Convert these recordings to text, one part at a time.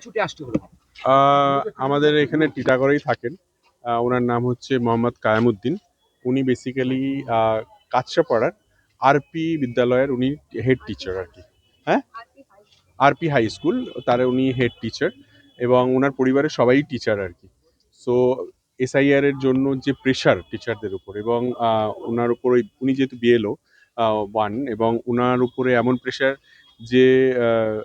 ছুটে আসতে হলো? আমাদের এখানে টিটাগড়েই থাকেন। ওনার নাম হচ্ছে মোহাম্মদ কায়ামুদ্দিন। উনি বেসিক্যালি কাছড়াপাড়ার আরপি বিদ্যালয়ের উনি হেড টিচার আর কি। হ্যাঁ, আরপি হাই স্কুল, তার উনি হেড টিচার এবং ওনার পরিবারের সবাই টিচার আর কি। সো এসআইআর এর জন্য যে প্রেশার টিচারদের উপর এবং ওনার উপর উনি যেহেতু বিএলও 1 এবং ওনার উপরে এমন প্রেশার যে আহ,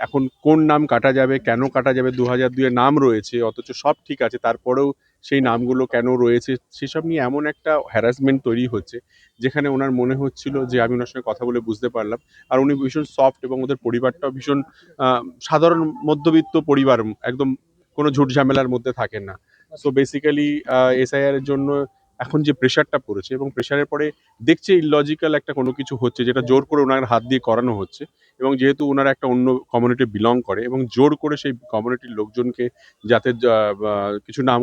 এখন কোন নাম কাটা যাবে, কেন কাটা যাবে, 2002 এর নাম রয়েছে অথচ সব ঠিক আছে, তারপরেও সেই নামগুলো কেন রয়েছে সেসব নিয়ে এমন একটা হ্যারাসমেন্ট তৈরি হচ্ছে যেখানে ওনার মনে হচ্ছিল যে, আমি ওনার সঙ্গে কথা বলে বুঝতে পারলাম, আর উনি ভীষণ সফট এবং ওদের পরিবারটাও ভীষণ সাধারণ মধ্যবিত্ত পরিবার, একদম কোনো ঝুট ঝামেলার মধ্যে থাকেন না। সো বেসিক্যালি এসআইআর এর জন্য এখন যে প্রেশারটা পড়েছে এবং প্রেশারের পরে দেখছে ইললজিক্যাল একটা কোনো কিছু হচ্ছে যেটা জোর করে ওনার হাত দিয়ে করানো হচ্ছে এবং যেহেতু ওনারা একটা অন্য কমিউনিটি বিলং করে এবং জোর করে সেই কমিউনিটির লোকজনকে যাতে কিছু নাম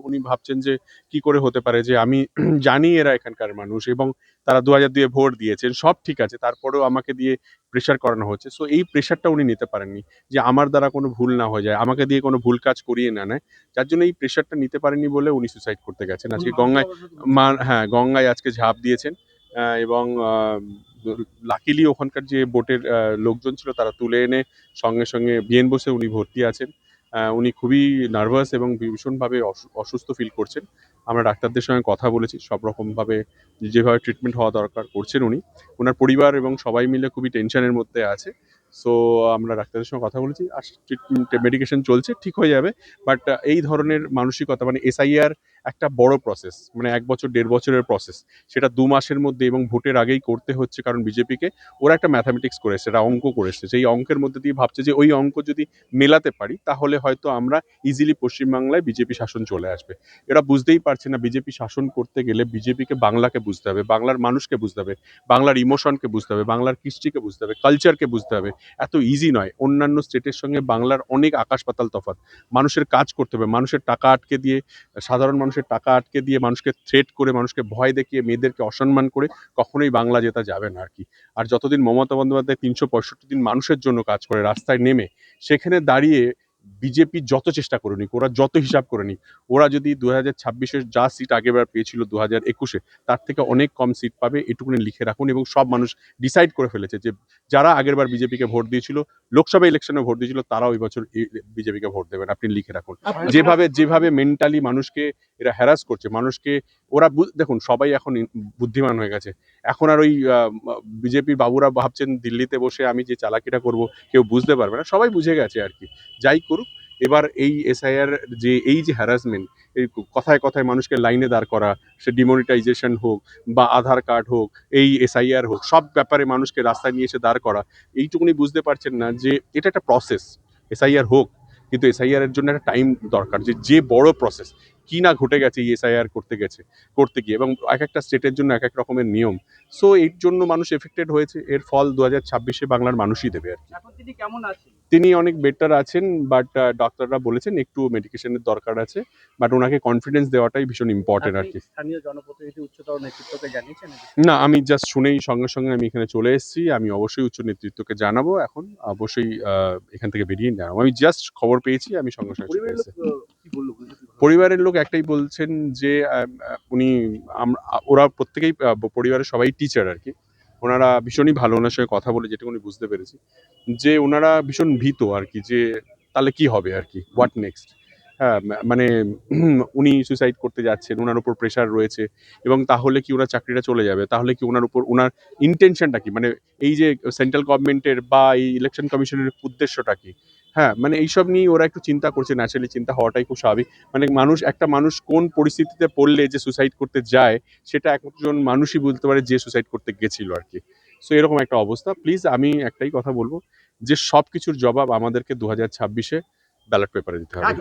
উনি ভাবছেন যে কি করে হতে পারে যে আমি জানি এরা এখানকার মানুষ এবং তারা 2002 ভোট দিয়েছেন, সব ঠিক আছে, তারপরেও আমাকে দিয়ে প্রেশার করানো হচ্ছে। সো এই প্রেশারটা উনি নিতে পারেননি যে আমার দ্বারা কোনো ভুল না হয়ে যায়, আমাকে দিয়ে কোনো ভুল কাজ করিয়ে না নেয়, যার জন্য এই প্রেশারটা নিতে পারেননি বলে উনি সুসাইড করতে গেছেন আজকে গঙ্গায়। হ্যাঁ, গঙ্গায় আজকে ঝাঁপ দিয়েছেন এবং লাকিলি ওখানকার যে বোটের লোকজন ছিল তারা তুলে এনে সঙ্গে সঙ্গে বিএন বোসে উনি ভর্তি আছেন। উনি খুবই নার্ভাস এবং ভীষণভাবে অসুস্থ ফিল করছেন। আমরা ডাক্তারদের সঙ্গে কথা বলেছি, সব রকমভাবে যেভাবে ট্রিটমেন্ট হওয়া দরকার করছেন উনি। ওনার পরিবার এবং সবাই মিলে খুবই টেনশনের মধ্যে আছে। সো আমরা ডাক্তারদের সঙ্গে কথা বলেছি, আর ট্রিটমেন্ট মেডিকেশন চলছে, ঠিক হয়ে যাবে। বাট এই ধরনের মানসিকতা মানে এসআইআর একটা বড় প্রসেস, মানে 1 বছর 1.5 বছরের প্রসেস, সেটা 2 মাসের মধ্যে এবং ভোটের আগেই করতে হচ্ছে কারণ বিজেপিকে ওরা একটা ম্যাথামেটিক্স করেছে, একটা অঙ্ক করেছে, সেই অঙ্কের মধ্যে দিয়ে ভাবছে যে ওই অঙ্ক যদি মেলাতে পারি তাহলে হয়তো আমরা ইজিলি পশ্চিমবাংলায় বিজেপি শাসন চলে আসবে। এরা বুঝতেই পারছে না বিজেপি শাসন করতে গেলে বিজেপিকে বাংলাকে বুঝতে হবে, বাংলার মানুষকে বুঝতে হবে, বাংলার ইমোশনকে বুঝতে হবে, বাংলার কৃষ্টিকে বুঝতে হবে, কালচারকে বুঝতে হবে। এত ইজি নয়। অন্যান্য স্টেটের সঙ্গে বাংলার অনেক আকাশ পাতাল তফাৎ। মানুষের কাজ করতে হবে, মানুষের টাকা আটকে দিয়ে, সাধারণ মানুষের টাকা আটকে দিয়ে, মানুষকে থ্রেট করে, মানুষকে ভয় দেখিয়ে, মেয়েদেরকে অসম্মান করে কখনোই বাংলা জেতা যাবে না আর কি। আর যতদিন মমতা বন্দ্যোপাধ্যায় 365 দিন মানুষের জন্য কাজ করে রাস্তায় নেমে, সেখানে দাঁড়িয়ে বিজেপি যত চেষ্টা করে নিক, ওরা যত হিসাব করে নিক, ওরা যদি 2026-এর যা সিট আগেরবার পেয়েছিল 2021-এ, তার থেকে অনেক কম সিট পাবে, এটুকুনি লিখে রাখুন। এবং সব মানুষ ডিসাইড করে ফেলেছে যে যারা আগেরবার বিজেপিকে ভোট দিয়েছিল, লোকসভা ইলেকশনে ভোট দিয়েছিল, তারাও এই বছর বিজেপিকে ভোট দেবেন, আপনি লিখে রাখুন। যেভাবে মেন্টালি মানুষকে এরা হ্যারাস করছে, মানুষকে ওরা দেখুন সবাই এখন বুদ্ধিমান হয়ে গেছে। এখন আর ওই বিজেপি বাবুরা ভাবছেন দিল্লিতে বসে আমি যে চালাকিটা করব কেউ বুঝতে পারবে না, সবাই বুঝে গেছে আর কি। যাই করুক, এবার এই এসআইআর যে এই যে হ্যারাসমেন্ট, এই কথায় কথায় মানুষকে লাইনে দাঁড় করা, সে ডিমনিটাইজেশন হোক বা আধার কার্ড হোক, এই এসআইআর হোক, সব ব্যাপারে মানুষকে রাস্তায় নিয়ে এসে দাঁড় করা, এইটুকুনি বুঝতে পারছেন না যে এটা একটা প্রসেস। এসআইআর হোক, কিন্তু এসআইআর এর জন্য একটা টাইম দরকার, যে বড় প্রসেস কি না ঘটে গেছে এই এসআইআর করতে গিয়ে, এবং এক একটা স্টেটের জন্য এক এক রকমের নিয়ম। সো এর জন্য মানুষ এফেক্টেড হয়েছে, এর ফল 2026-এ বাংলার মানুষই দেবে আর কি। এখন তিনি কেমন আছেন? তিনি অনেক বেটার আছেন, বাট ডাক্তাররা বলেছেন একটু মেডিকেশনের দরকার আছে, বাট ওনাকে কনফিডেন্স দেওয়াটাই ভীষণ ইম্পর্টেন্ট আর কি। স্থানীয় জনপ্রতিনিধি উচ্চতর নেতৃত্বকে জানিয়েছেন? না, আমি জাস্ট শুনেই সঙ্গে সঙ্গে আমি এখানে চলে এসেছি। আমি অবশ্যই উচ্চ নেতৃত্বকে জানাবো, এখন অবশ্যই এখান থেকে বেরিয়ে জানাবো। আমি জাস্ট খবর পেয়েছি, আমি সঙ্গে সঙ্গে চলে এসেছি। পরিবারের লোক একটাই বলছেন যে উনি ওরা প্রত্যেকেই পরিবারের সবাই টিচার আর কি। ওনারা ভীষণই ভালো, ওনার সঙ্গে কথা বলে যেটুকু উনি বুঝতে পেরেছি যে ওনারা ভীষণ ভীত আর কি, যে তাহলে কি হবে আর কি, হোয়াট নেক্সট। হ্যাঁ, মানে উনি সুইসাইড করতে যাচ্ছেন, ওনার উপর প্রেশার রয়েছে, এবং তাহলে কি ওনার চাকরিটা চলে যাবে, তাহলে কি ওনার উপর ওনার ইন্টেনশনটা কি, মানে এই যে সেন্ট্রাল গভর্নমেন্টের বা এই ইলেকশন কমিশনের উদ্দেশ্যটা কি। হ্যাঁ, মানে এইসব নিয়ে ওরা একটু চিন্তা করছে, ন্যাচারালি চিন্তা হওয়াটাই খুব স্বাভাবিক। মানে একটা মানুষ কোন পরিস্থিতিতে পড়লে যে সুসাইড করতে যায়, সেটা একজন মানুষই বলতে পারে যে সুসাইড করতে গেছিল আর কি। সো এরকম একটা অবস্থা। প্লিজ আমি একটাই কথা বলবো যে সব কিছুর জবাব আমাদেরকে 2026-এ ব্যালট পেপারে দিতে হবে।